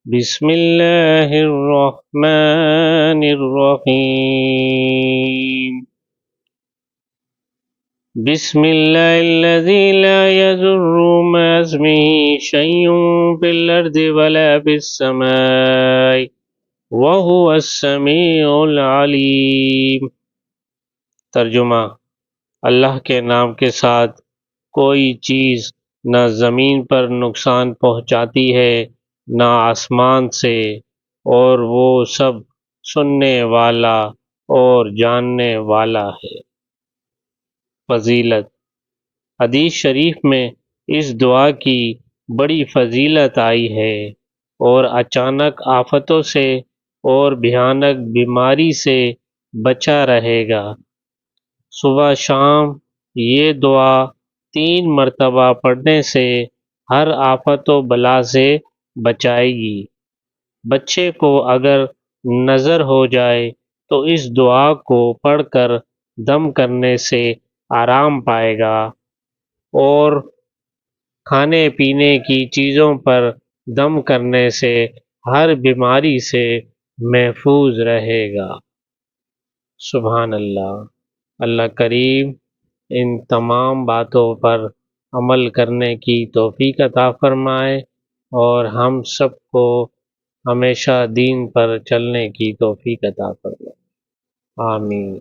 بسم اللہ الرحمن الرحیم بسم اللہ الذی لا يضر مع اسمه شیء فی الارض ولا فی السماء وهو السمیع العلیم۔ ترجمہ: اللہ کے نام کے ساتھ کوئی چیز نہ زمین پر نقصان پہنچاتی ہے نہ آسمان سے، اور وہ سب سننے والا اور جاننے والا ہے۔ فضیلت: حدیث شریف میں اس دعا کی بڑی فضیلت آئی ہے اور اچانک آفتوں سے اور بھیانک بیماری سے بچا رہے گا۔ صبح شام یہ دعا 3 مرتبہ پڑھنے سے ہر آفت و بلا سے بچائے گی۔ بچے کو اگر نظر ہو جائے تو اس دعا کو پڑھ کر دم کرنے سے آرام پائے گا، اور کھانے پینے کی چیزوں پر دم کرنے سے ہر بیماری سے محفوظ رہے گا۔ سبحان اللہ۔ اللہ کریم ان تمام باتوں پر عمل کرنے کی توفیق عطا فرمائے اور ہم سب کو ہمیشہ دین پر چلنے کی توفیق عطا فرمائے۔ آمین۔